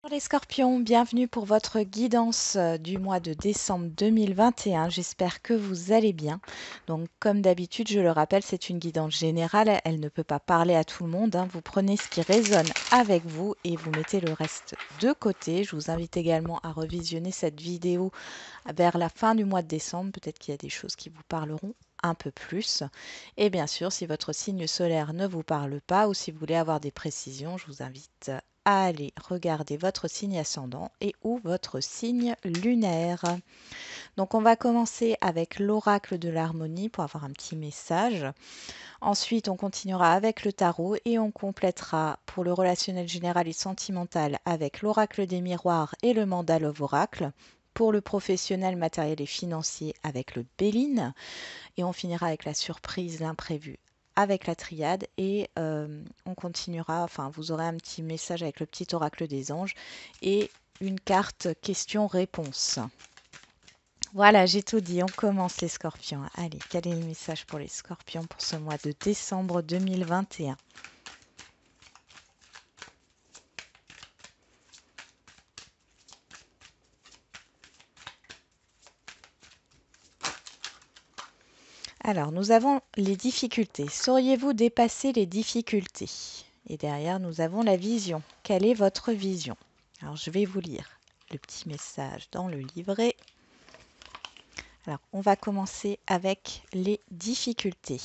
Bonjour les scorpions, bienvenue pour votre guidance du mois de décembre 2021. J'espère que vous allez bien. Donc comme d'habitude, je le rappelle, c'est une guidance générale. Elle ne peut pas parler à tout le monde, hein. Vous prenez ce qui résonne avec vous et vous mettez le reste de côté. Je vous invite également à revisionner cette vidéo vers la fin du mois de décembre. Peut-être qu'il y a des choses qui vous parleront un peu plus. Et bien sûr, si votre signe solaire ne vous parle pas ou si vous voulez avoir des précisions, je vous invite à aller regarder votre signe ascendant et ou votre signe lunaire. Donc on va commencer avec l'oracle de l'harmonie pour avoir un petit message. Ensuite, on continuera avec le tarot et on complétera pour le relationnel général et sentimental avec l'oracle des miroirs et le mandala of oracle. Pour le professionnel, matériel et financier avec le Béline. Et on finira avec la surprise, l'imprévu avec la triade et on continuera, enfin vous aurez un petit message avec le petit oracle des anges et une carte question-réponse. Voilà, j'ai tout dit, on commence les scorpions. Allez, quel est le message pour les scorpions pour ce mois de décembre 2021? Alors, nous avons les difficultés. Sauriez-vous dépasser les difficultés? Et derrière, nous avons la vision. Quelle est votre vision? Alors, je vais vous lire le petit message dans le livret. Alors, on va commencer avec les difficultés.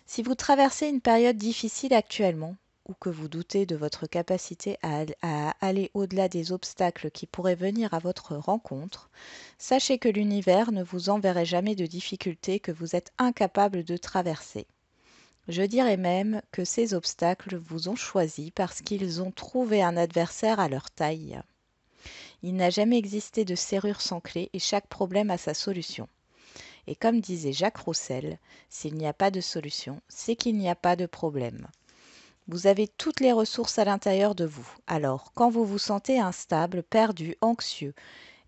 Si vous traversez une période difficile actuellement, ou que vous doutez de votre capacité à aller au-delà des obstacles qui pourraient venir à votre rencontre, sachez que l'univers ne vous enverrait jamais de difficultés que vous êtes incapable de traverser. Je dirais même que ces obstacles vous ont choisi parce qu'ils ont trouvé un adversaire à leur taille. Il n'a jamais existé de serrure sans clé et chaque problème a sa solution. Et comme disait Jacques Roussel, s'il n'y a pas de solution, c'est qu'il n'y a pas de problème. Vous avez toutes les ressources à l'intérieur de vous. Alors, quand vous vous sentez instable, perdu, anxieux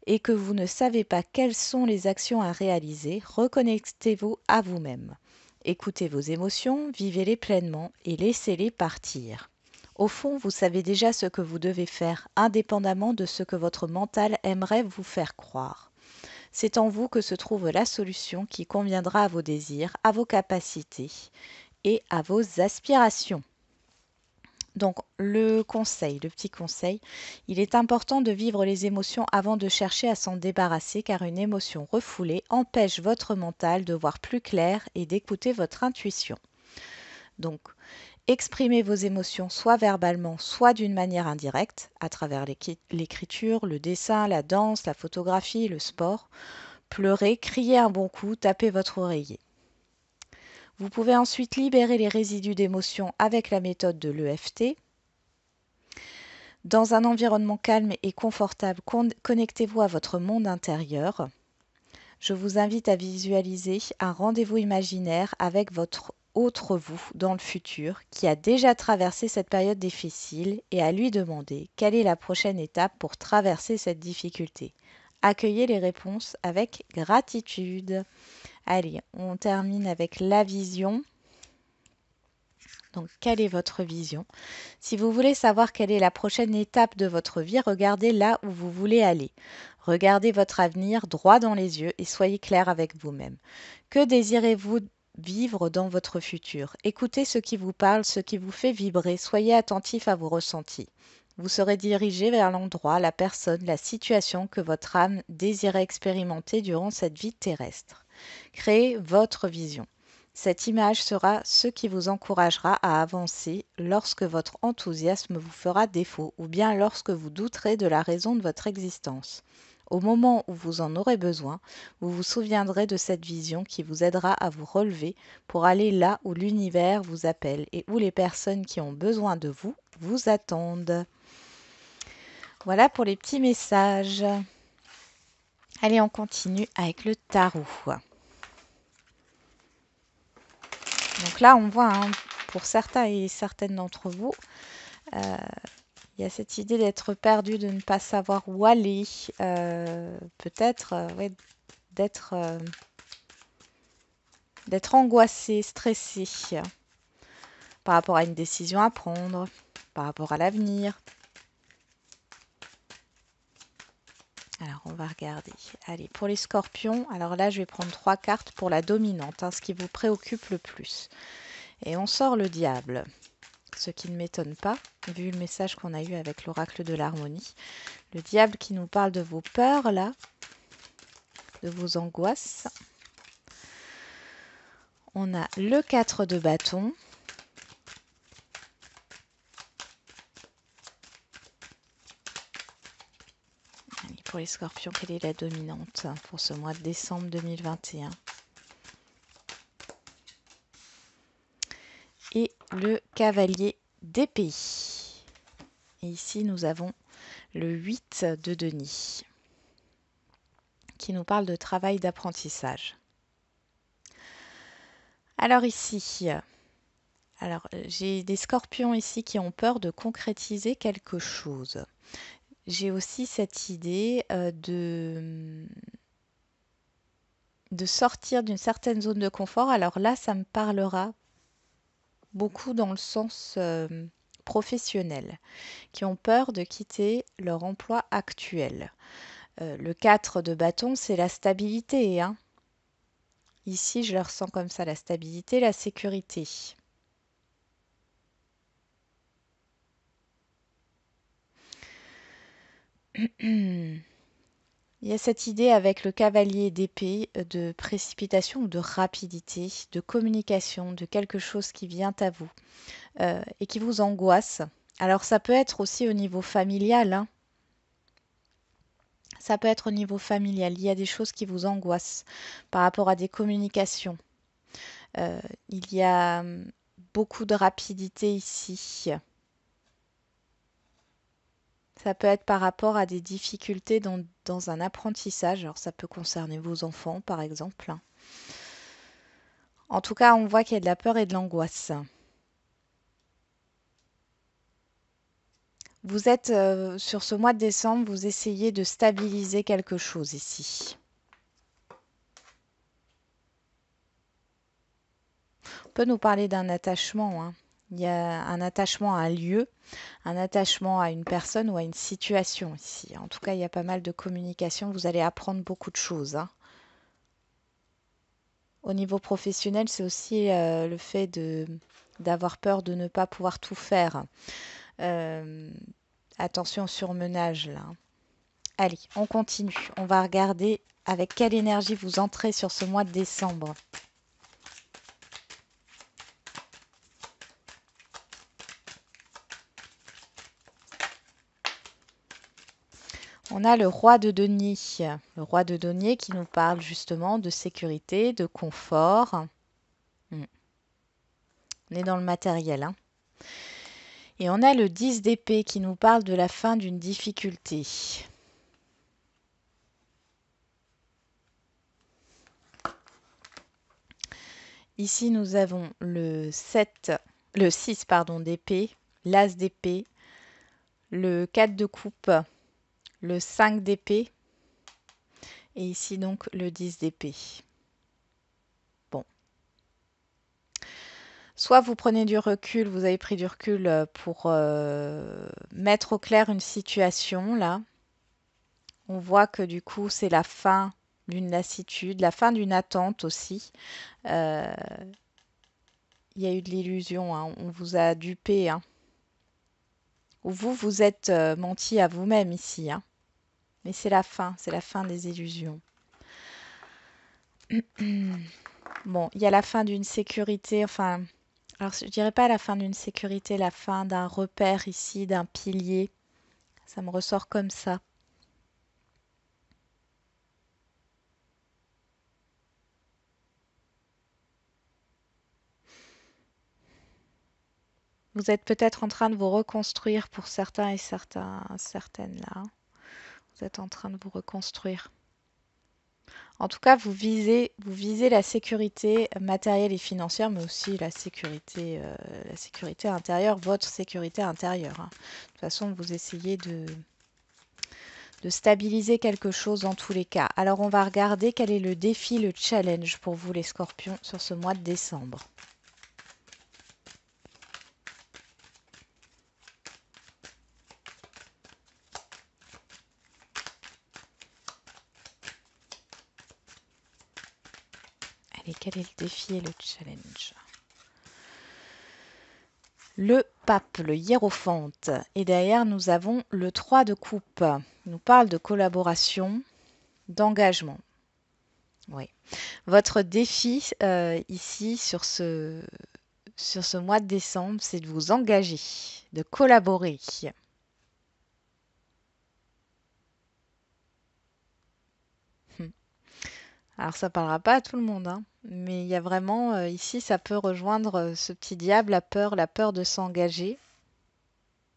et que vous ne savez pas quelles sont les actions à réaliser, reconnectez-vous à vous-même. Écoutez vos émotions, vivez-les pleinement et laissez-les partir. Au fond, vous savez déjà ce que vous devez faire, indépendamment de ce que votre mental aimerait vous faire croire. C'est en vous que se trouve la solution qui conviendra à vos désirs, à vos capacités et à vos aspirations. Donc le petit conseil, il est important de vivre les émotions avant de chercher à s'en débarrasser car une émotion refoulée empêche votre mental de voir plus clair et d'écouter votre intuition. Donc exprimez vos émotions soit verbalement, soit d'une manière indirecte, à travers l'écriture, le dessin, la danse, la photographie, le sport. Pleurez, criez un bon coup, tapez votre oreiller. Vous pouvez ensuite libérer les résidus d'émotions avec la méthode de l'EFT. Dans un environnement calme et confortable, connectez-vous à votre monde intérieur. Je vous invite à visualiser un rendez-vous imaginaire avec votre autre vous dans le futur qui a déjà traversé cette période difficile et à lui demander quelle est la prochaine étape pour traverser cette difficulté. Accueillez les réponses avec gratitude. Allez, on termine avec la vision. Donc, quelle est votre vision? Si vous voulez savoir quelle est la prochaine étape de votre vie, regardez là où vous voulez aller. Regardez votre avenir droit dans les yeux et soyez clair avec vous-même. Que désirez-vous vivre dans votre futur? Écoutez ce qui vous parle, ce qui vous fait vibrer. Soyez attentif à vos ressentis. Vous serez dirigé vers l'endroit, la personne, la situation que votre âme désirait expérimenter durant cette vie terrestre. Créez votre vision. Cette image sera ce qui vous encouragera à avancer lorsque votre enthousiasme vous fera défaut ou bien lorsque vous douterez de la raison de votre existence. Au moment où vous en aurez besoin, vous vous souviendrez de cette vision qui vous aidera à vous relever pour aller là où l'univers vous appelle et où les personnes qui ont besoin de vous vous attendent. Voilà pour les petits messages. Allez, on continue avec le tarot. Donc là, on voit, hein, pour certains et certaines d'entre vous, il y a cette idée d'être perdu, de ne pas savoir où aller, peut-être ouais, d'être d'être angoissé, stressé par rapport à une décision à prendre, par rapport à l'avenir. Alors, on va regarder. Allez, pour les scorpions, alors là, je vais prendre 3 cartes pour la dominante, hein, ce qui vous préoccupe le plus. Et on sort le diable, ce qui ne m'étonne pas, vu le message qu'on a eu avec l'oracle de l'harmonie. Le diable qui nous parle de vos peurs, là, de vos angoisses. On a le 4 de bâton. Pour les scorpions, quelle est la dominante pour ce mois de décembre 2021? Et le cavalier d'épée. Et ici, nous avons le 8 de denier qui nous parle de travail d'apprentissage. Alors ici, j'ai des scorpions ici qui ont peur de concrétiser quelque chose. J'ai aussi cette idée de sortir d'une certaine zone de confort. Alors là, ça me parlera beaucoup dans le sens professionnel, qui ont peur de quitter leur emploi actuel. Le 4 de bâton, c'est la stabilité, hein. Ici, je le ressens comme ça, la stabilité, la sécurité. Il y a cette idée avec le cavalier d'épée de précipitation ou de rapidité, de communication, de quelque chose qui vient à vous et qui vous angoisse. Alors ça peut être aussi au niveau familial, hein. Ça peut être au niveau familial. Il y a des choses qui vous angoissent par rapport à des communications. Il y a beaucoup de rapidité ici. Ça peut être par rapport à des difficultés dans un apprentissage. Alors ça peut concerner vos enfants, par exemple. En tout cas, on voit qu'il y a de la peur et de l'angoisse. Vous êtes sur ce mois de décembre, vous essayez de stabiliser quelque chose ici. On peut nous parler d'un attachement, hein. Il y a un attachement à un lieu, un attachement à une personne ou à une situation ici. En tout cas, il y a pas mal de communication. Vous allez apprendre beaucoup de choses, hein. Au niveau professionnel, c'est aussi le fait d'avoir peur de ne pas pouvoir tout faire. Attention au surmenage là. Allez, on continue. On va regarder avec quelle énergie vous entrez sur ce mois de décembre. On a le roi de denier. Le roi de denier qui nous parle justement de sécurité, de confort. On est dans le matériel, hein. Et on a le 10 d'épée qui nous parle de la fin d'une difficulté. Ici, nous avons le 6 pardon, d'épée, l'as d'épée, le 4 de coupe, le 5 d'épée et ici donc le 10 d'épée. Bon. Soit vous prenez du recul, vous avez pris du recul pour mettre au clair une situation là. On voit que du coup c'est la fin d'une lassitude, la fin d'une attente aussi. Il y a eu de l'illusion, hein. On vous a dupé, hein. Ou vous êtes menti à vous-même ici, hein. Mais c'est la fin des illusions. Bon, il y a la fin d'une sécurité, enfin, alors je dirais pas la fin d'une sécurité, la fin d'un repère ici, d'un pilier. Ça me ressort comme ça. Vous êtes peut-être en train de vous reconstruire pour certains et certaines là. Vous êtes en train de vous reconstruire. En tout cas, vous visez la sécurité matérielle et financière, mais aussi la sécurité intérieure, votre sécurité intérieure, hein. De toute façon, vous essayez de stabiliser quelque chose dans tous les cas. Alors, on va regarder quel est le défi, le challenge pour vous les scorpions sur ce mois de décembre. Quel est le défi et le challenge? Le pape, le hiérophante. Et derrière, nous avons le 3 de coupe. Il nous parle de collaboration, d'engagement. Oui. Votre défi ici sur ce mois de décembre, c'est de vous engager, de collaborer. Alors ça parlera pas à tout le monde, hein, mais il y a vraiment ici, ça peut rejoindre ce petit diable, la peur de s'engager,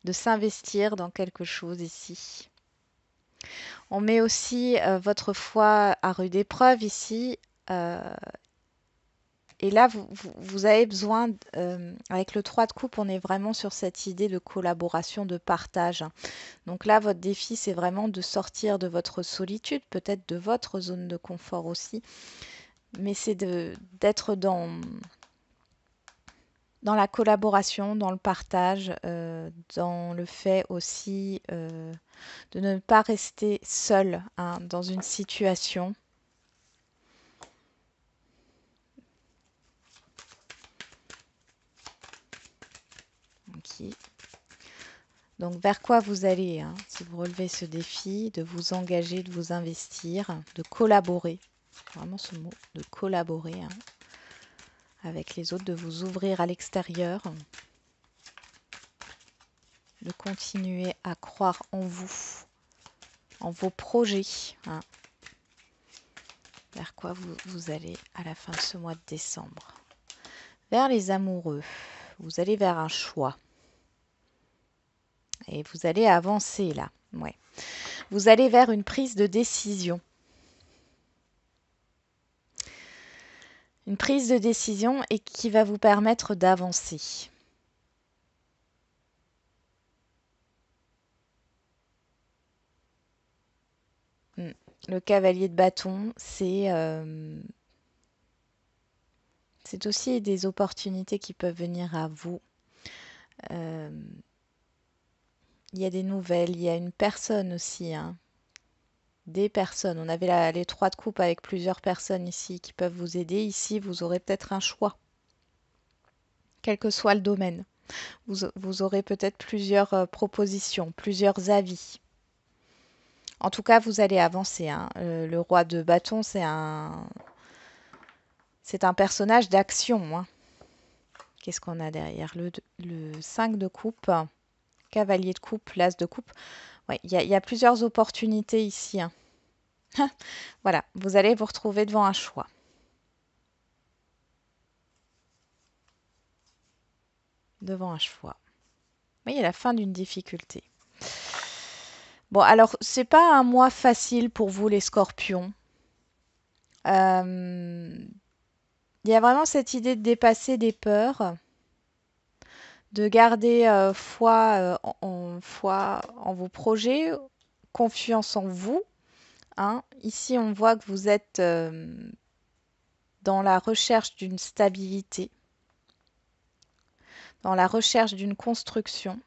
de s'investir dans quelque chose ici. On met aussi votre foi à rude épreuve ici. euh, et là, vous avez besoin, avec le 3 de coupe, on est vraiment sur cette idée de collaboration, de partage. Donc là, votre défi, c'est vraiment de sortir de votre solitude, peut-être de votre zone de confort aussi, mais c'est d'être dans la collaboration, dans le partage, dans le fait aussi de ne pas rester seul hein, dans une situation. Ok. Donc vers quoi vous allez hein, si vous relevez ce défi, de vous engager, de vous investir, de collaborer, vraiment ce mot, de collaborer hein, avec les autres, de vous ouvrir à l'extérieur, de continuer à croire en vous, en vos projets. Hein, vers quoi vous allez à la fin de ce mois de décembre. Vers les amoureux, vous allez vers un choix. Et vous allez avancer là. Ouais. Vous allez vers une prise de décision. Une prise de décision et qui va vous permettre d'avancer. Le cavalier de bâton, c'est aussi des opportunités qui peuvent venir à vous. Il y a des nouvelles, il y a une personne aussi. Hein. Des personnes. On avait les 3 de coupe avec plusieurs personnes ici qui peuvent vous aider. Ici, vous aurez peut-être un choix, quel que soit le domaine. Vous aurez peut-être plusieurs propositions, plusieurs avis. En tout cas, vous allez avancer. Hein. Le roi de bâton, c'est un personnage d'action. Hein. Qu'est-ce qu'on a derrière le 5 de coupe, cavalier de coupe, l'as de coupe. Ouais, il y a plusieurs opportunités ici. Hein. Voilà, vous allez vous retrouver devant un choix. Devant un choix. Oui, il y a la fin d'une difficulté. Bon, alors, c'est pas un mois facile pour vous, les scorpions. Il y a vraiment cette idée de dépasser des peurs, de garder foi en vos projets, confiance en vous. Hein. Ici, on voit que vous êtes dans la recherche d'une stabilité, dans la recherche d'une construction.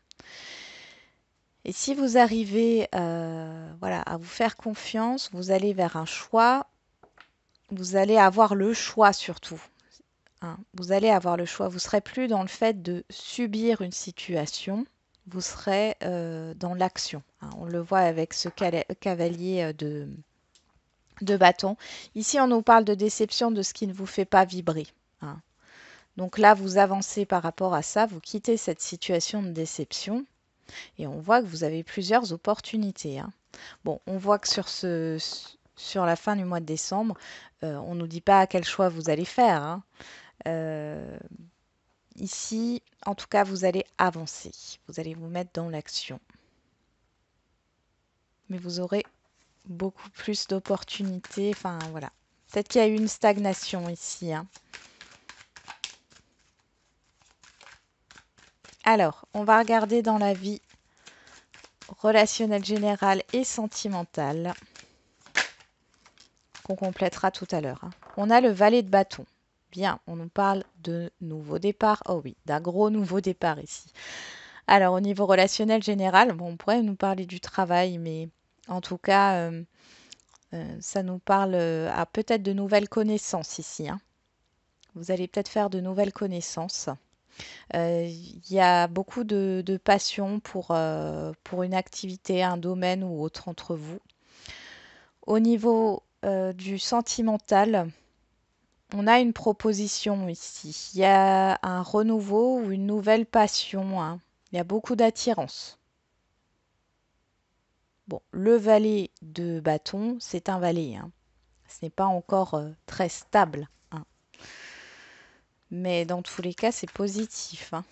Et si vous arrivez voilà, à vous faire confiance, vous allez vers un choix. Vous allez avoir le choix surtout. Hein. Vous allez avoir le choix. Vous ne serez plus dans le fait de subir une situation. Vous serez dans l'action. Hein. On le voit avec ce cavalier de bâton. Ici, on nous parle de déception de ce qui ne vous fait pas vibrer. Hein. Donc là, vous avancez par rapport à ça. Vous quittez cette situation de déception. Et on voit que vous avez plusieurs opportunités. Hein. Bon, on voit que sur la fin du mois de décembre, on ne nous dit pas quel choix vous allez faire. Hein. Ici, en tout cas, vous allez avancer. Vous allez vous mettre dans l'action. Mais vous aurez beaucoup plus d'opportunités. Enfin, voilà. Peut-être qu'il y a eu une stagnation ici. Hein. Alors, on va regarder dans la vie relationnelle générale et sentimentale qu'on complétera tout à l'heure. Hein. On a le valet de bâton. Bien, on nous parle de nouveau départ. Oh oui, d'un gros nouveau départ ici. Alors, au niveau relationnel général, bon, on pourrait nous parler du travail, mais en tout cas, ça nous parle à peut-être de nouvelles connaissances ici. Hein. Vous allez peut-être faire de nouvelles connaissances. Il y a beaucoup de passion pour une activité, un domaine ou autre entre vous. Au niveau du sentimental, on a une proposition ici. Il y a un renouveau ou une nouvelle passion, hein. Il y a beaucoup d'attirance. Bon, le valet de bâton, c'est un valet, hein. Ce n'est pas encore très stable, hein. Mais dans tous les cas, c'est positif, hein.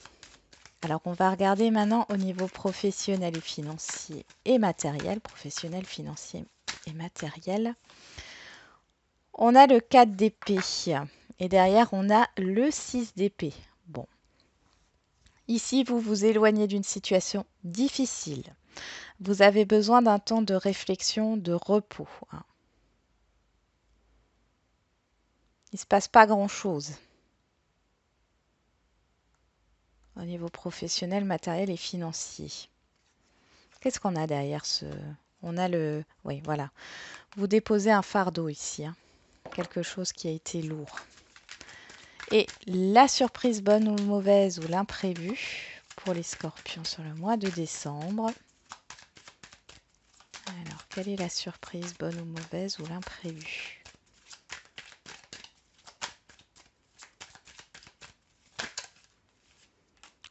Alors, on va regarder maintenant au niveau professionnel et financier et matériel. Professionnel, financier et matériel. On a le 4 d'épée et derrière, on a le 6 d'épée. Bon. Ici, vous vous éloignez d'une situation difficile. Vous avez besoin d'un temps de réflexion, de repos, hein. Il ne se passe pas grand-chose au niveau professionnel, matériel et financier. Qu'est-ce qu'on a derrière ce... On a le... Oui, voilà. Vous déposez un fardeau ici, hein. Quelque chose qui a été lourd. Et la surprise bonne ou mauvaise ou l'imprévu pour les scorpions sur le mois de décembre. Alors, quelle est la surprise bonne ou mauvaise ou l'imprévu?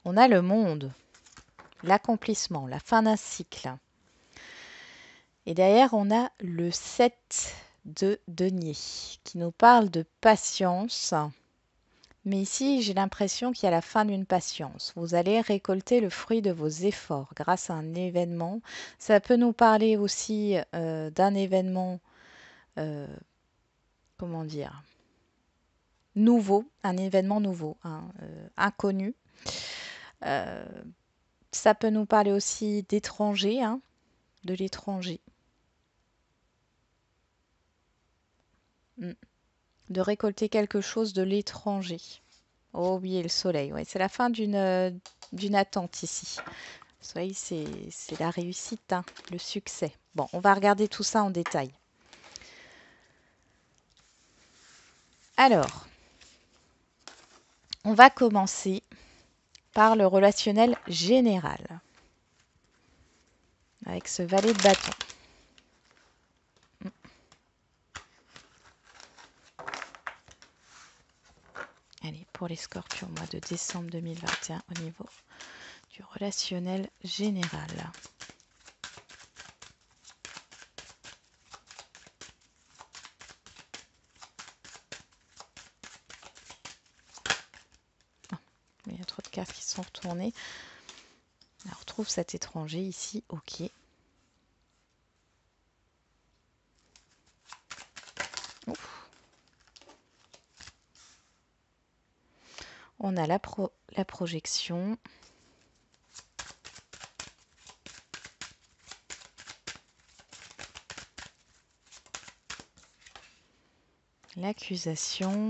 On a le monde, l'accomplissement, la fin d'un cycle. Et derrière, on a le 7 de denier qui nous parle de patience. Mais ici, j'ai l'impression qu'il y a la fin d'une patience. Vous allez récolter le fruit de vos efforts grâce à un événement. Ça peut nous parler aussi d'un événement, euh, comment dire, nouveau, un événement nouveau, hein, inconnu. Euh, Ça peut nous parler aussi d'étranger, hein, de l'étranger. Mm. De récolter quelque chose de l'étranger. Oh oui, et le soleil, ouais, c'est la fin d'une attente ici. Le soleil, c'est la réussite, hein, le succès. Bon, on va regarder tout ça en détail. Alors, on va commencer par le relationnel général, avec ce valet de bâton. Allez, pour les scorpions, mois de décembre 2021, au niveau du relationnel général. Il y a trop de cartes qui sont retournées. Alors, on retrouve cet étranger ici, ok. Ouf. On a la projection. L'accusation.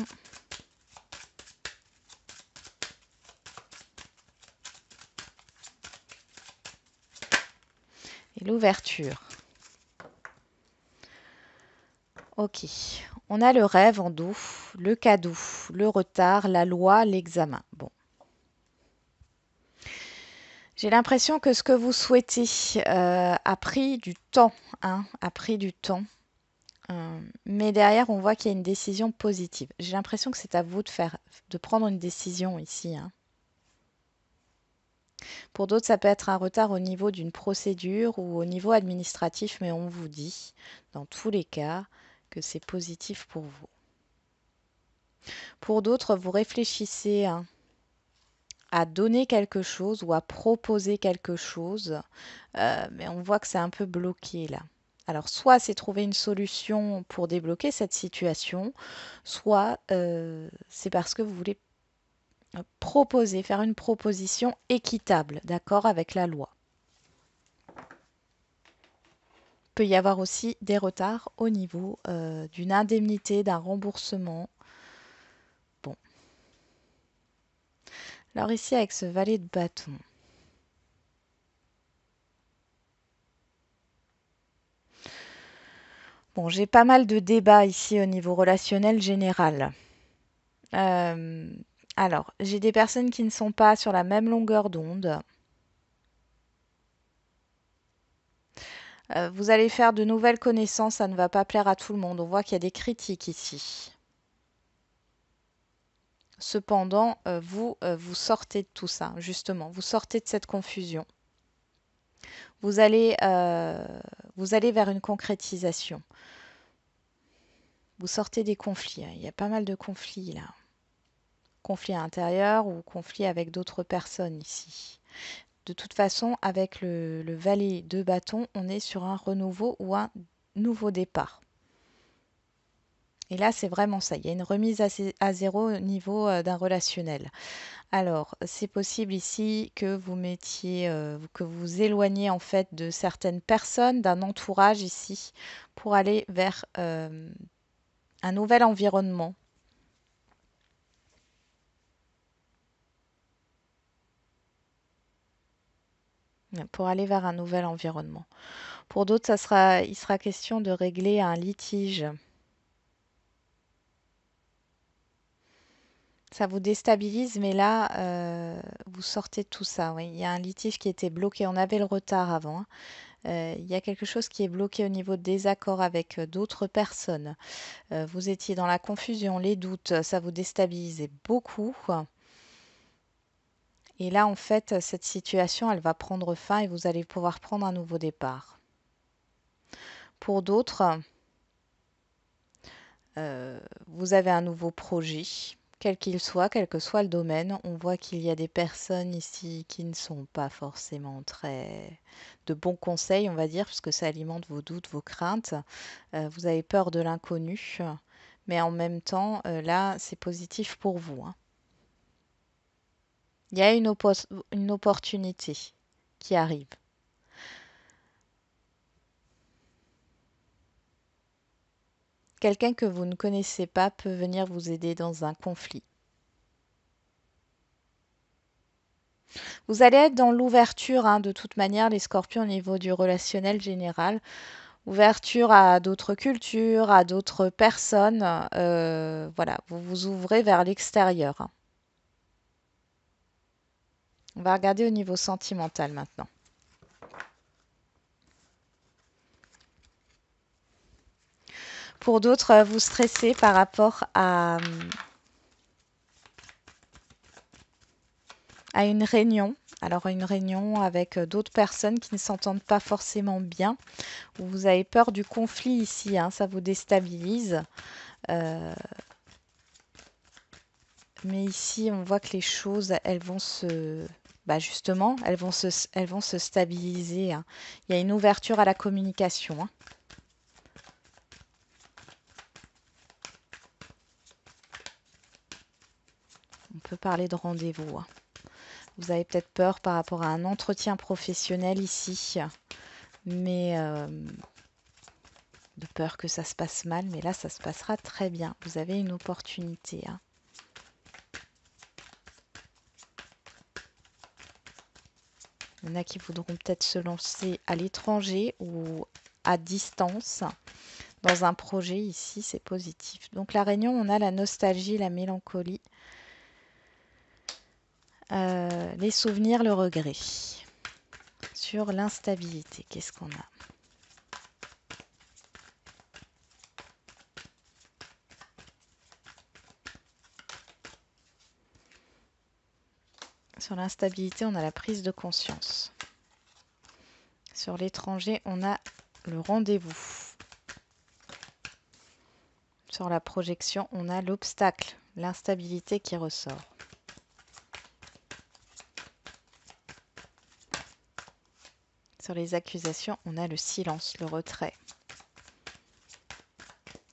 Et l'ouverture. Ok. On a le rêve en dos, le cadeau, le retard, la loi, l'examen. Bon. J'ai l'impression que ce que vous souhaitez a pris du temps, hein, a pris du temps. Mais derrière, on voit qu'il y a une décision positive. J'ai l'impression que c'est à vous de prendre une décision ici, hein. Pour d'autres, ça peut être un retard au niveau d'une procédure ou au niveau administratif, mais on vous dit, dans tous les cas, que c'est positif pour vous. Pour d'autres, vous réfléchissez, hein, à donner quelque chose ou à proposer quelque chose, mais on voit que c'est un peu bloqué là. Alors, soit c'est trouver une solution pour débloquer cette situation, soit c'est parce que vous voulez proposer, faire une proposition équitable, d'accord, avec la loi. Il peut y avoir aussi des retards au niveau d'une indemnité, d'un remboursement. Bon. Alors ici, avec ce valet de bâton, bon, j'ai pas mal de débats ici au niveau relationnel général. Euh, alors, j'ai des personnes qui ne sont pas sur la même longueur d'onde. Vous allez faire de nouvelles connaissances, ça ne va pas plaire à tout le monde. On voit qu'il y a des critiques ici. Cependant, vous sortez de tout ça, justement. Vous sortez de cette confusion. Vous allez, euh, vous allez vers une concrétisation. Vous sortez des conflits, hein. Il y a pas mal de conflits là. Conflits à l'intérieur ou conflits avec d'autres personnes ici. De toute façon, avec le valet de bâton, on est sur un renouveau ou un nouveau départ. Et là, c'est vraiment ça. Il y a une remise à zéro au niveau d'un relationnel. Alors, c'est possible ici que vous mettiez, que vous vous éloigniez en fait de certaines personnes, d'un entourage ici, pour aller vers un nouvel environnement. Pour aller vers un nouvel environnement. Pour d'autres, il sera question de régler un litige. Ça vous déstabilise, mais là, vous sortez de tout ça. Oui. Il y a un litige qui était bloqué. On avait le retard avant, hein. Il y a quelque chose qui est bloqué au niveau de désaccord avec d'autres personnes. Vous étiez dans la confusion, les doutes, ça vous déstabilisait beaucoup. Et là, en fait, cette situation, elle va prendre fin et vous allez pouvoir prendre un nouveau départ. Pour d'autres, vous avez un nouveau projet, quel qu'il soit, quel que soit le domaine. On voit qu'il y a des personnes ici qui ne sont pas forcément très de bons conseils, on va dire, puisque ça alimente vos doutes, vos craintes. Vous avez peur de l'inconnu, mais en même temps, là, c'est positif pour vous, hein. Il y a une opportunité qui arrive. Quelqu'un que vous ne connaissez pas peut venir vous aider dans un conflit. Vous allez être dans l'ouverture, hein, de toute manière, les scorpions au niveau du relationnel général. Ouverture à d'autres cultures, à d'autres personnes. Voilà, vous vous ouvrez vers l'extérieur, hein. On va regarder au niveau sentimental maintenant. Pour d'autres, vous stressez par rapport à une réunion. Alors une réunion avec d'autres personnes qui ne s'entendent pas forcément bien. Vous avez peur du conflit ici, hein, ça vous déstabilise. Euh, mais ici, on voit que les choses, elles vont bah justement, elles vont se stabiliser, hein. Il y a une ouverture à la communication, hein. On peut parler de rendez-vous, hein. Vous avez peut-être peur par rapport à un entretien professionnel ici, mais de peur que ça se passe mal, mais là, ça se passera très bien. Vous avez une opportunité, hein. Il y en a qui voudront peut-être se lancer à l'étranger ou à distance dans un projet. Ici, c'est positif. Donc la réunion, on a la nostalgie, la mélancolie, les souvenirs, le regret. Sur l'instabilité, qu'est-ce qu'on a? Sur l'instabilité, on a la prise de conscience. Sur l'étranger, on a le rendez-vous. Sur la projection, on a l'obstacle, l'instabilité qui ressort. Sur les accusations, on a le silence, le retrait.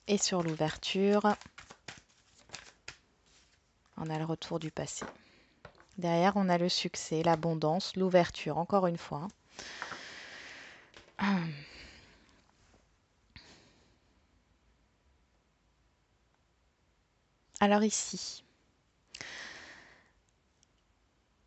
Et sur l'ouverture, on a le retour du passé. Derrière, on a le succès, l'abondance, l'ouverture, encore une fois. Alors ici,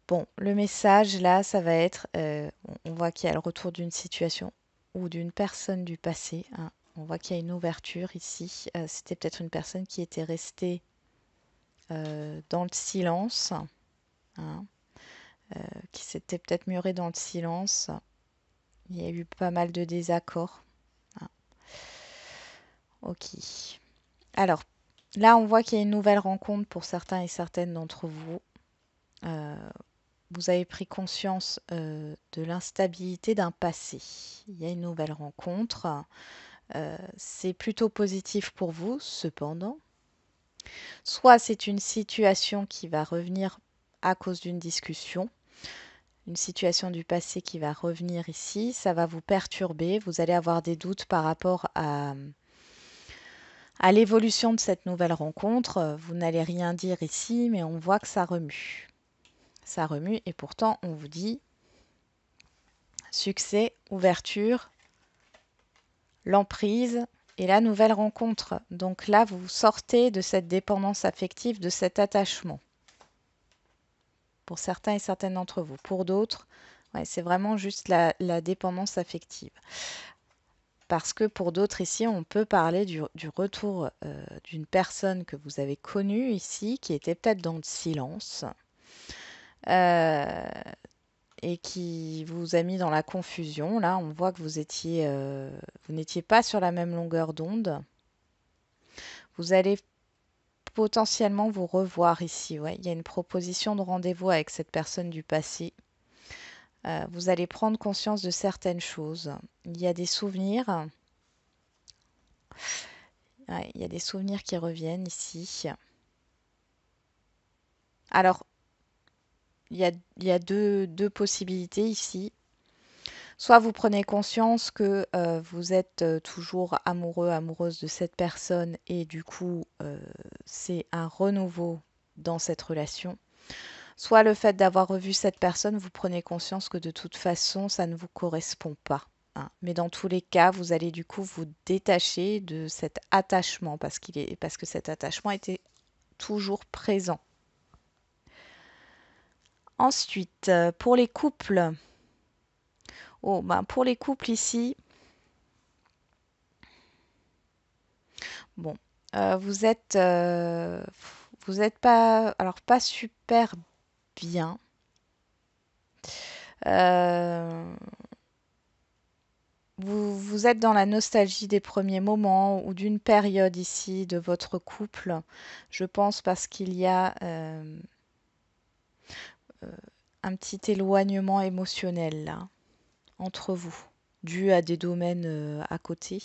bon, le message là, ça va être, on voit qu'il y a le retour d'une situation ou d'une personne du passé, hein. On voit qu'il y a une ouverture ici. C'était peut-être une personne qui était restée dans le silence, hein, qui s'était peut-être muré dans le silence. Il y a eu pas mal de désaccords. Hein. Ok. Alors, là, on voit qu'il y a une nouvelle rencontre pour certains et certaines d'entre vous. Euh, Vous avez pris conscience de l'instabilité d'un passé. Il y a une nouvelle rencontre. C'est plutôt positif pour vous, cependant. Soit c'est une situation qui va revenir à cause d'une discussion, une situation du passé qui va revenir ici, ça va vous perturber, vous allez avoir des doutes par rapport à l'évolution de cette nouvelle rencontre. Vous n'allez rien dire ici, mais on voit que ça remue. Ça remue et pourtant on vous dit succès, ouverture, l'emprise et la nouvelle rencontre. Donc là, vous sortez de cette dépendance affective, de cet attachement. Pour certains et certaines d'entre vous. Pour d'autres, ouais, c'est vraiment juste la dépendance affective. Parce que pour d'autres ici, on peut parler du retour d'une personne que vous avez connue ici, qui était peut-être dans le silence, euh, et qui vous a mis dans la confusion. Là, on voit que vous n'étiez pas sur la même longueur d'onde. Vous allez potentiellement vous revoir ici. Ouais. Il y a une proposition de rendez-vous avec cette personne du passé. Vous allez prendre conscience de certaines choses. Il y a des souvenirs. Ouais, il y a des souvenirs qui reviennent ici. Alors, il y a deux possibilités ici. Soit vous prenez conscience que vous êtes toujours amoureux, amoureuse de cette personne et du coup, c'est un renouveau dans cette relation. Soit le fait d'avoir revu cette personne, vous prenez conscience que de toute façon, ça ne vous correspond pas. Hein. Mais dans tous les cas, vous allez du coup vous détacher de cet attachement parce que cet attachement était toujours présent. Ensuite, pour les couples, pour les couples ici, bon, vous êtes pas, alors pas super bien. Euh, vous êtes dans la nostalgie des premiers moments ou d'une période ici de votre couple, je pense parce qu'il y a euh, un petit éloignement émotionnel là, entre vous, dû à des domaines à côté.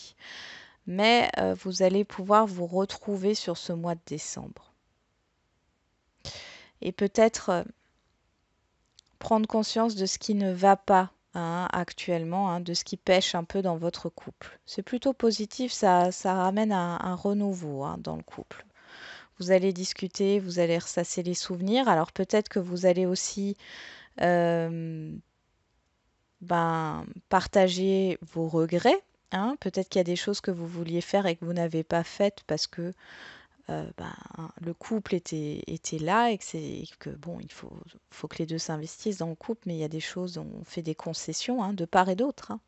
Mais vous allez pouvoir vous retrouver sur ce mois de décembre. Et peut-être prendre conscience de ce qui ne va pas hein, actuellement, hein, de ce qui pêche un peu dans votre couple. C'est plutôt positif, ça ramène un renouveau hein, dans le couple. Vous allez discuter, vous allez ressasser les souvenirs. Alors peut-être que vous allez aussi euh, partager vos regrets. Hein. Peut-être qu'il y a des choses que vous vouliez faire et que vous n'avez pas faites parce que le couple était là et que bon, faut que les deux s'investissent dans le couple, mais il y a des choses, on fait des concessions hein, de part et d'autre. Hein.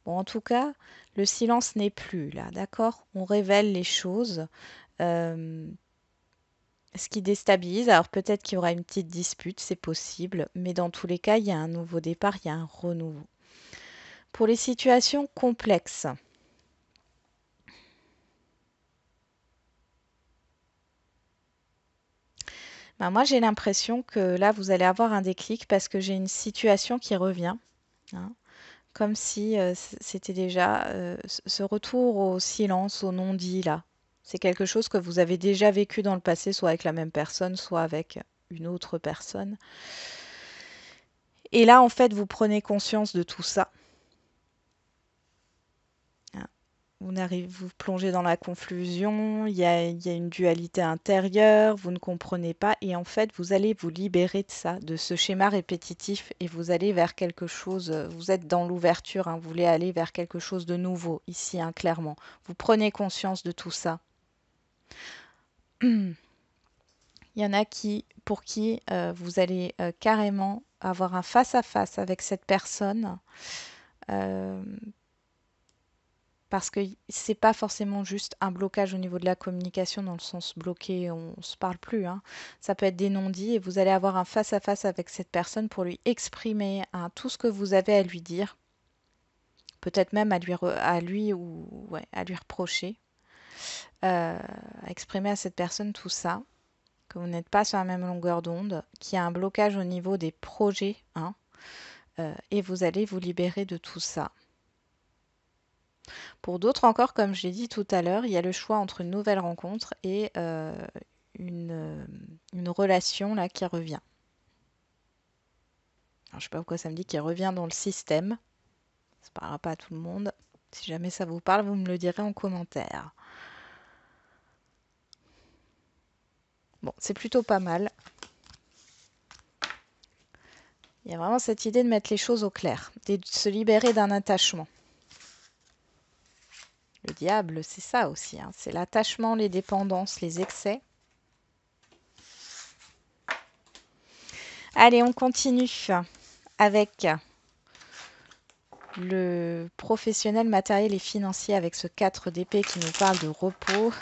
Bon, en tout cas, le silence n'est plus là, d'accord? On révèle les choses, euh, ce qui déstabilise. Alors peut-être qu'il y aura une petite dispute, c'est possible, mais dans tous les cas, il y a un nouveau départ, il y a un renouveau. Pour les situations complexes, moi j'ai l'impression que là vous allez avoir un déclic parce que j'ai une situation qui revient. Hein. Comme si c'était déjà ce retour au silence, au non-dit là. C'est quelque chose que vous avez déjà vécu dans le passé, soit avec la même personne, soit avec une autre personne. Et là, en fait, vous prenez conscience de tout ça. Hein. Vous plongez dans la confusion, il y a une dualité intérieure, vous ne comprenez pas, et en fait, vous allez vous libérer de ça, de ce schéma répétitif, et vous allez vers quelque chose, vous êtes dans l'ouverture, hein, vous voulez aller vers quelque chose de nouveau, ici, hein, clairement. Vous prenez conscience de tout ça. Il y en a pour qui vous allez carrément avoir un face-à-face avec cette personne. Euh, Parce que c'est pas forcément juste un blocage au niveau de la communication dans le sens bloqué, on se parle plus, hein. Ça peut être des non-dits et vous allez avoir un face-à-face avec cette personne pour lui exprimer hein, tout ce que vous avez à lui dire, peut-être même à lui ou ouais, à lui reprocher, exprimer à cette personne tout ça, que vous n'êtes pas sur la même longueur d'onde, qu'il y a un blocage au niveau des projets, hein, et vous allez vous libérer de tout ça. Pour d'autres encore, comme je l'ai dit tout à l'heure, il y a le choix entre une nouvelle rencontre et une, une relation là qui revient. Alors, je ne sais pas pourquoi ça me dit qu'il revient dans le système. Ça ne parlera pas à tout le monde. Si jamais ça vous parle, vous me le direz en commentaire. Bon, c'est plutôt pas mal. Il y a vraiment cette idée de mettre les choses au clair, de se libérer d'un attachement. Le diable, c'est ça aussi, hein. C'est l'attachement, les dépendances, les excès. Allez, on continue avec le professionnel, matériel et financier avec ce 4 d'épée qui nous parle de repos,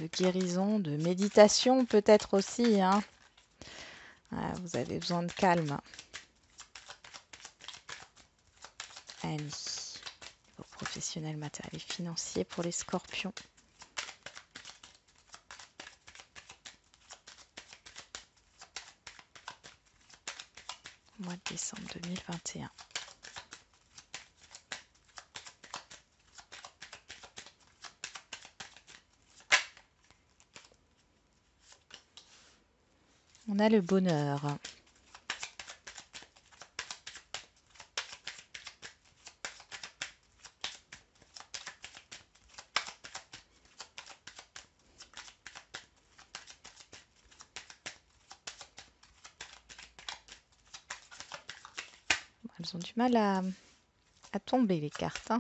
de guérison, de méditation peut-être aussi, hein. Voilà, vous avez besoin de calme. Allez, au professionnel, matériel et financier pour les scorpions. Mois de décembre 2021. On a le bonheur. Elles ont du mal à tomber les cartes, hein.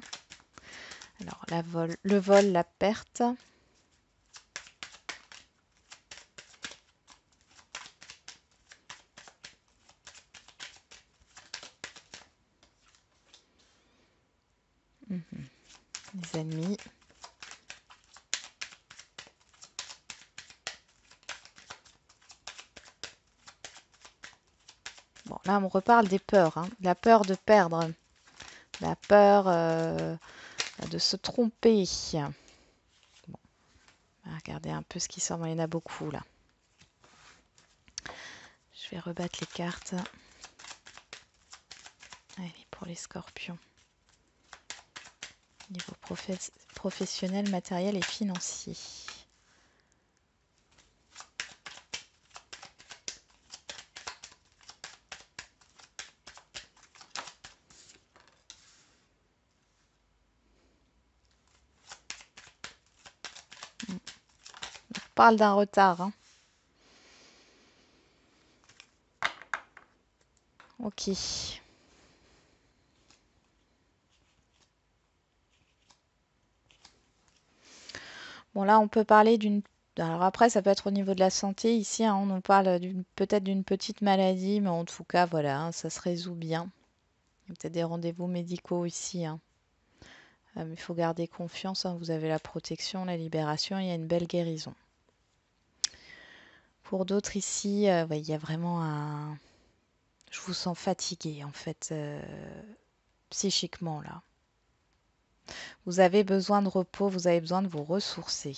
Alors, le vol, la perte. Les ennemis. Bon, là, on me reparle des peurs, hein. La peur de perdre. La peur de se tromper. Bon, on va regarder un peu ce qui sort. Il y en a beaucoup, là. Je vais rebattre les cartes. Allez, pour les scorpions. Niveau professionnel, matériel et financier. On parle d'un retard, hein. Ok. Bon, là, on peut parler d'une... Alors après, ça peut être au niveau de la santé. Ici, hein, on en parle peut-être d'une petite maladie, mais en tout cas, voilà, hein, ça se résout bien. Il y a peut-être des rendez-vous médicaux ici, hein. Mais il faut garder confiance, hein. Vous avez la protection, la libération, il y a une belle guérison. Pour d'autres ici, ouais, il y a vraiment un... Je vous sens fatigué, en fait, psychiquement, là. Vous avez besoin de repos, vous avez besoin de vous ressourcer.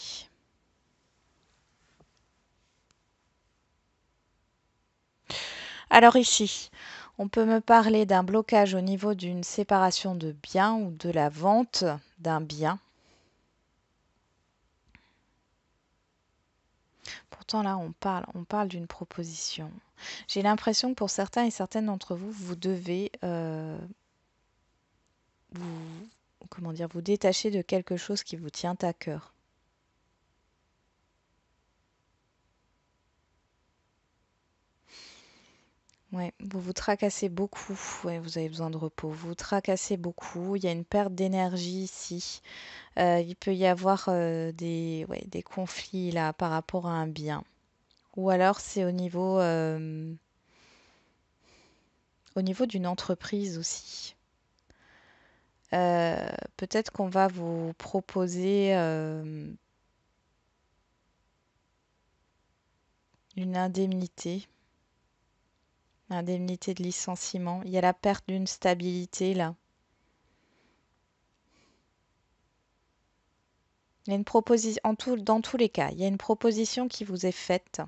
Alors ici, on peut me parler d'un blocage au niveau d'une séparation de biens ou de la vente d'un bien. Pourtant là, on parle d'une proposition. J'ai l'impression que pour certains et certaines d'entre vous, vous devez vous, comment dire, vous détacher de quelque chose qui vous tient à cœur. Ouais, vous vous tracassez beaucoup. Ouais, vous avez besoin de repos. Vous vous tracassez beaucoup. Il y a une perte d'énergie ici. Il peut y avoir ouais, des conflits là par rapport à un bien. Ou alors c'est au niveau d'une entreprise aussi. Peut-être qu'on va vous proposer une indemnité de licenciement. Il y a la perte d'une stabilité là. Il y a une proposition, dans tous les cas, il y a une proposition qui vous est faite.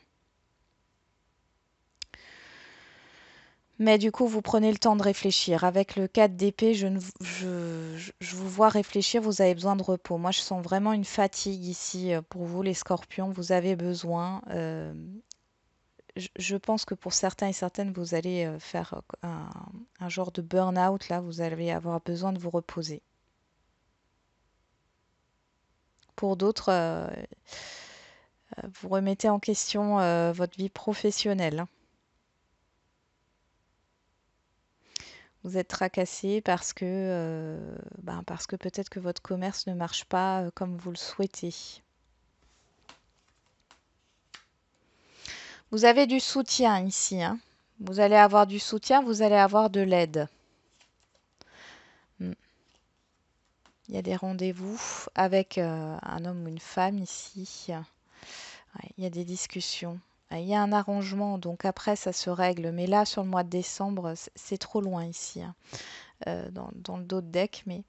Mais du coup, vous prenez le temps de réfléchir. Avec le 4 d'épée, je vous vois réfléchir, vous avez besoin de repos. Moi, je sens vraiment une fatigue ici pour vous, les scorpions. Vous avez besoin. Je pense que pour certains et certaines, vous allez faire un genre de burn-out. Là, vous allez avoir besoin de vous reposer. Pour d'autres, vous remettez en question votre vie professionnelle. Vous êtes tracassé parce que peut-être que votre commerce ne marche pas comme vous le souhaitez. Vous avez du soutien ici, hein. Vous allez avoir du soutien, vous allez avoir de l'aide. Il y a des rendez-vous avec un homme ou une femme ici. Ouais, il y a des discussions. Il y a un arrangement, donc après ça se règle. Mais là, sur le mois de décembre, c'est trop loin ici, hein, dans le dos de deck. Mais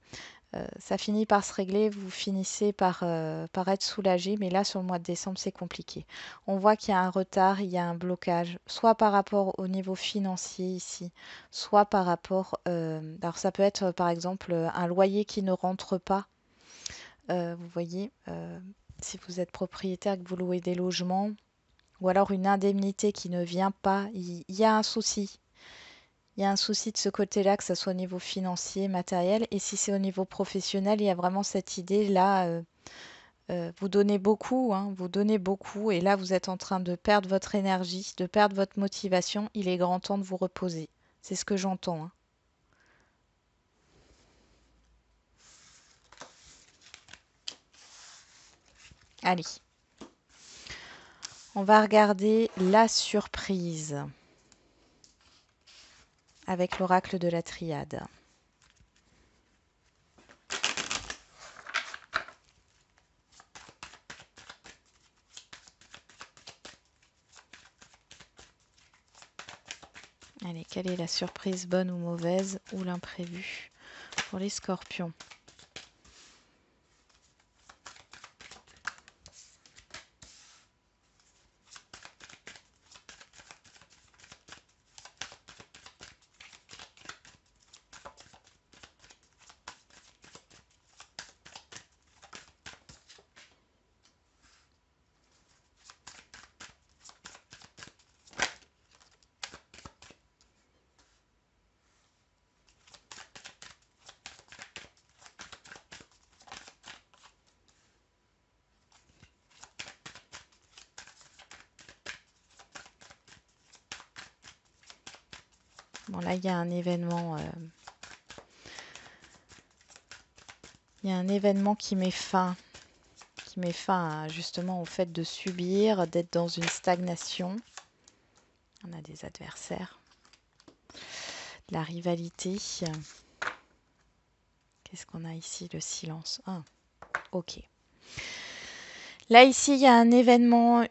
ça finit par se régler, vous finissez par être soulagé, mais là sur le mois de décembre c'est compliqué. On voit qu'il y a un retard, il y a un blocage, soit par rapport au niveau financier ici, soit par rapport, alors ça peut être par exemple un loyer qui ne rentre pas, vous voyez, si vous êtes propriétaire et que vous louez des logements, ou alors une indemnité qui ne vient pas, il y a un souci. Il y a un souci de ce côté-là, que ce soit au niveau financier, matériel. Et si c'est au niveau professionnel, il y a vraiment cette idée-là. Vous donnez beaucoup, hein, vous donnez beaucoup. Et là, vous êtes en train de perdre votre énergie, de perdre votre motivation. Il est grand temps de vous reposer. C'est ce que j'entends, hein. Allez, on va regarder la surprise avec l'oracle de la triade. Allez, quelle est la surprise, bonne ou mauvaise, ou l'imprévu pour les scorpions? Bon, là, il y a un événement. Il y a un événement qui met fin justement au fait de subir, d'être dans une stagnation. On a des adversaires. La rivalité. Qu'est-ce qu'on a ici? Le silence. Ah, ok. Là, ici, il y a un événement.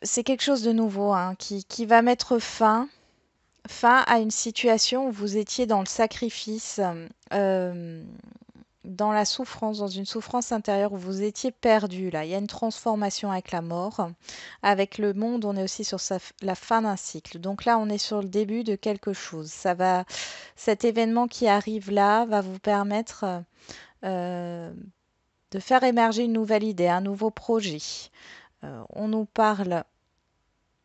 C'est quelque chose de nouveau, hein, qui va mettre fin à une situation où vous étiez dans le sacrifice, dans la souffrance, dans une souffrance intérieure où vous étiez perdu. Là, il y a une transformation avec la mort. Avec le monde, on est aussi sur la fin d'un cycle. Donc là, on est sur le début de quelque chose. Cet événement qui arrive là va vous permettre euh, de faire émerger une nouvelle idée, un nouveau projet. On nous parle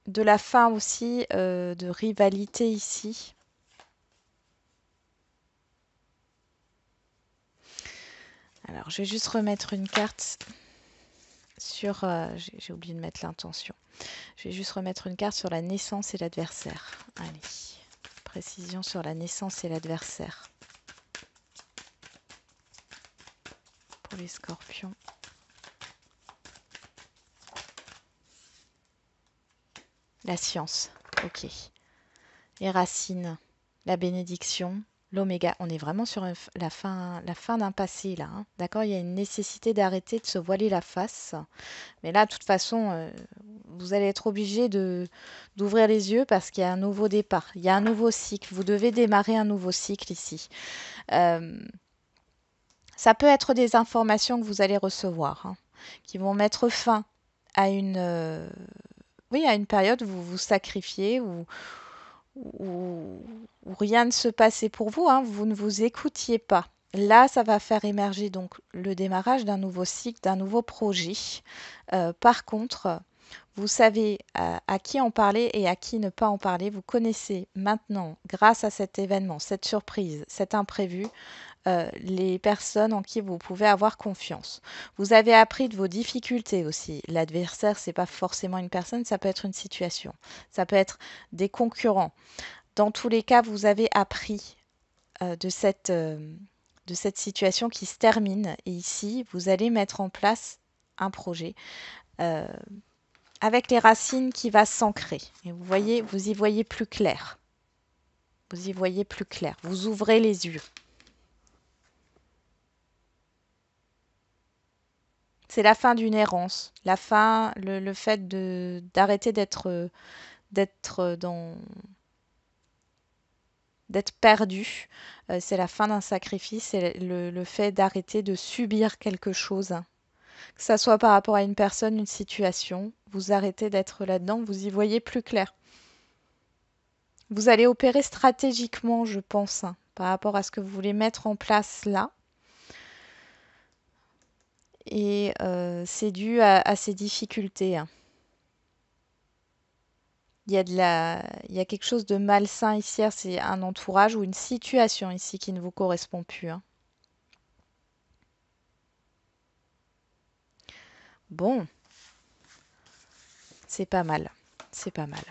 de la fin aussi de rivalité ici. Alors, je vais juste remettre une carte sur... j'ai oublié de mettre l'intention. Je vais juste remettre une carte sur la naissance et l'adversaire. Allez, précision sur la naissance et l'adversaire. Pour les scorpions. La science, ok. Les racines, la bénédiction, l'oméga. On est vraiment sur la fin d'un passé là, hein. D'accord? Il y a une nécessité d'arrêter de se voiler la face. Mais là, de toute façon, vous allez être obligé d'ouvrir les yeux parce qu'il y a un nouveau départ. Il y a un nouveau cycle. Vous devez démarrer un nouveau cycle ici. Euh, Ça peut être des informations que vous allez recevoir, hein, qui vont mettre fin à oui, à une période où vous vous sacrifiez, où, où rien ne se passait pour vous, hein, vous ne vous écoutiez pas. Là, ça va faire émerger donc le démarrage d'un nouveau cycle, d'un nouveau projet. Par contre, vous savez à qui en parler et à qui ne pas en parler. Vous connaissez maintenant, grâce à cet événement, cette surprise, cet imprévu, les personnes en qui vous pouvez avoir confiance. Vous avez appris de vos difficultés aussi. L'adversaire, c'est pas forcément une personne, ça peut être une situation, ça peut être des concurrents. Dans tous les cas, vous avez appris de cette situation qui se termine. Et ici, vous allez mettre en place un projet euh, avec les racines qui va s'ancrer. Et vous voyez, vous y voyez plus clair. Vous y voyez plus clair. Vous ouvrez les yeux. C'est la fin d'une errance, la fin, le fait de d'arrêter d'être dans d'être perdu. C'est la fin d'un sacrifice, c'est le fait d'arrêter de subir quelque chose, hein. Que ça soit par rapport à une personne, une situation, vous arrêtez d'être là-dedans, vous y voyez plus clair. Vous allez opérer stratégiquement, je pense, hein, par rapport à ce que vous voulez mettre en place là. Et c'est dû à ces difficultés, hein. Il y a quelque chose de malsain ici, hein, c'est un entourage ou une situation ici qui ne vous correspond plus, hein. Bon, c'est pas mal. C'est pas mal.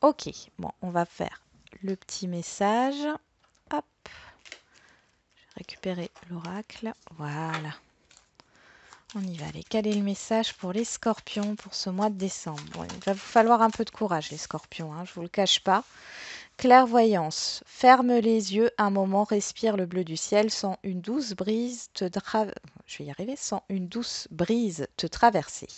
Ok, bon, on va faire le petit message. Hop, je vais récupérer l'oracle. Voilà. On y va aller caler le message pour les scorpions pour ce mois de décembre. Bon, il va vous falloir un peu de courage, les scorpions, hein, je ne vous le cache pas. Clairvoyance. Ferme les yeux un moment, respire le bleu du ciel sans une douce brise je vais y arriver, sans une douce brise te traverser.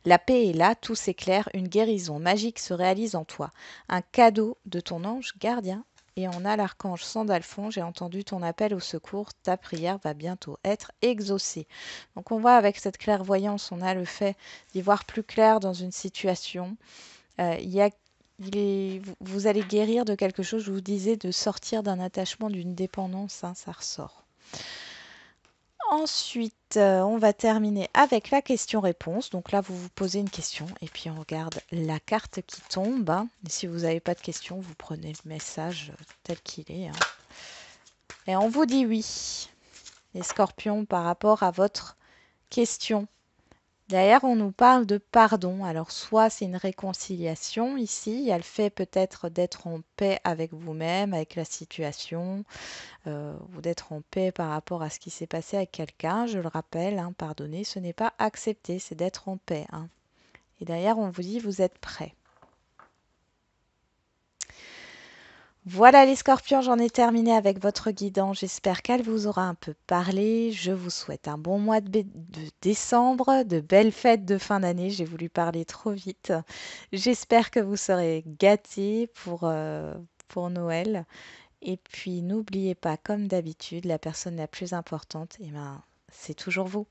La paix est là, tout s'éclaire, une guérison magique se réalise en toi. Un cadeau de ton ange gardien. Et on a l'archange Sandalphon, j'ai entendu ton appel au secours, ta prière va bientôt être exaucée. Donc on voit avec cette clairvoyance, on a le fait d'y voir plus clair dans une situation. Il y a vous allez guérir de quelque chose, je vous disais, de sortir d'un attachement, d'une dépendance, hein, ça ressort. Ensuite, on va terminer avec la question-réponse. Donc là, vous vous posez une question et puis on regarde la carte qui tombe, hein. Et si vous n'avez pas de question, vous prenez le message tel qu'il est, hein. Et on vous dit oui, les scorpions, par rapport à votre question. Derrière, on nous parle de pardon. Alors, soit c'est une réconciliation ici, il y a le fait peut-être d'être en paix avec vous-même, avec la situation, ou d'être en paix par rapport à ce qui s'est passé avec quelqu'un. Je le rappelle, hein, pardonner, ce n'est pas accepter, c'est d'être en paix, hein. Et derrière, on vous dit, vous êtes prêts. Voilà les scorpions, j'en ai terminé avec votre guidance. J'espère qu'elle vous aura un peu parlé. Je vous souhaite un bon mois de décembre, de belles fêtes de fin d'année. J'ai voulu parler trop vite. J'espère que vous serez gâtés pour Noël. Et puis n'oubliez pas, comme d'habitude, la personne la plus importante, eh ben, c'est toujours vous.